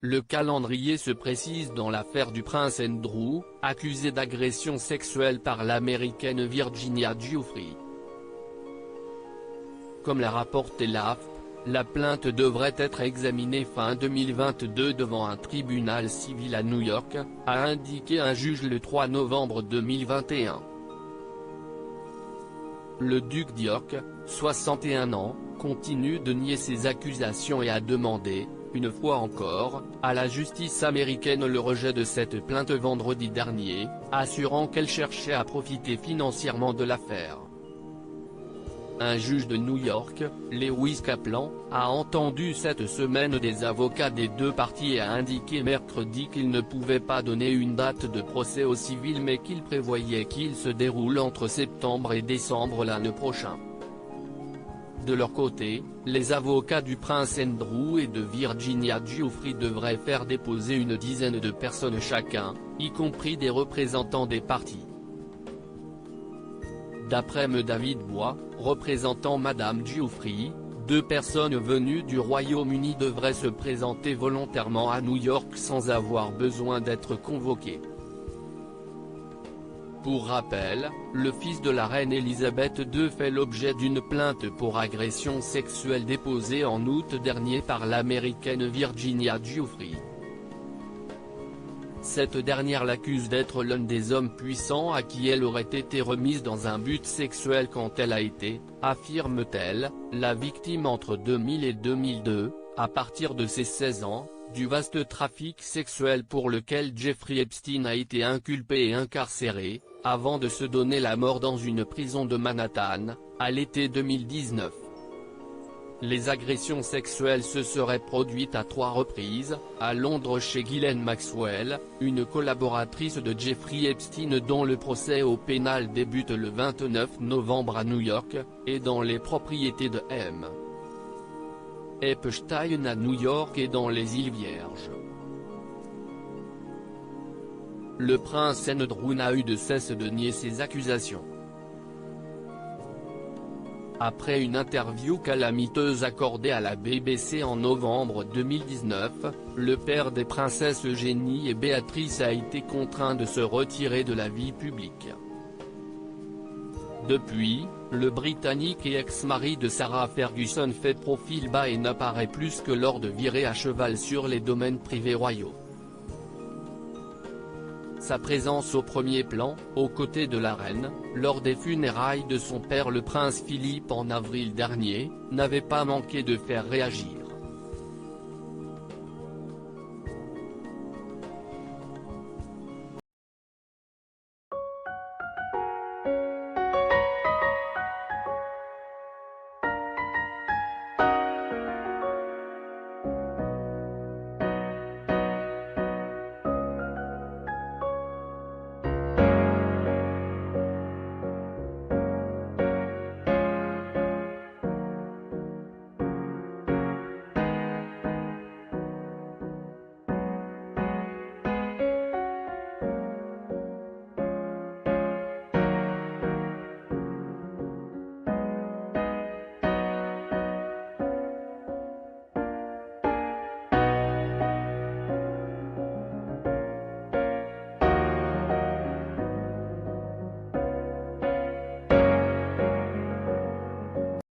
Le calendrier se précise dans l'affaire du prince Andrew, accusé d'agression sexuelle par l'américaine Virginia Giuffre. Comme l'a rapporté l'AFP, la plainte devrait être examinée fin 2022 devant un tribunal civil à New York, a indiqué un juge le 3 novembre 2021. Le duc d'York, 61 ans, continue de nier ces accusations et a demandé, une fois encore, à la justice américaine le rejet de cette plainte vendredi dernier, assurant qu'elle cherchait à profiter financièrement de l'affaire. Un juge de New York, Lewis Kaplan, a entendu cette semaine des avocats des deux parties et a indiqué mercredi qu'il ne pouvait pas donner une date de procès au civil mais qu'il prévoyait qu'il se déroule entre septembre et décembre l'année prochaine. De leur côté, les avocats du prince Andrew et de Virginia Giuffre devraient faire déposer une dizaine de personnes chacun, y compris des représentants des parties. D'après David Bois, représentant Madame Giuffre, 2 personnes venues du Royaume-Uni devraient se présenter volontairement à New York sans avoir besoin d'être convoquées. Pour rappel, le fils de la reine Elisabeth II fait l'objet d'une plainte pour agression sexuelle déposée en août dernier par l'américaine Virginia Giuffre. Cette dernière l'accuse d'être l'un des hommes puissants à qui elle aurait été remise dans un but sexuel quand elle a été, affirme-t-elle, la victime entre 2000 et 2002, à partir de ses 16 ans, du vaste trafic sexuel pour lequel Jeffrey Epstein a été inculpé et incarcéré, avant de se donner la mort dans une prison de Manhattan, à l'été 2019. Les agressions sexuelles se seraient produites à 3 reprises, à Londres chez Ghislaine Maxwell, une collaboratrice de Jeffrey Epstein dont le procès au pénal débute le 29 novembre à New York, et dans les propriétés de M. Epstein à New York et dans les îles Vierges. Le prince Andrew n'a eu de cesse de nier ces accusations. Après une interview calamiteuse accordée à la BBC en novembre 2019, le père des princesses Eugénie et Béatrice a été contraint de se retirer de la vie publique. Depuis, le Britannique et ex-mari de Sarah Ferguson fait profil bas et n'apparaît plus que lors de virées à cheval sur les domaines privés royaux. Sa présence au premier plan, aux côtés de la reine, lors des funérailles de son père le prince Philippe en avril dernier, n'avait pas manqué de faire réagir.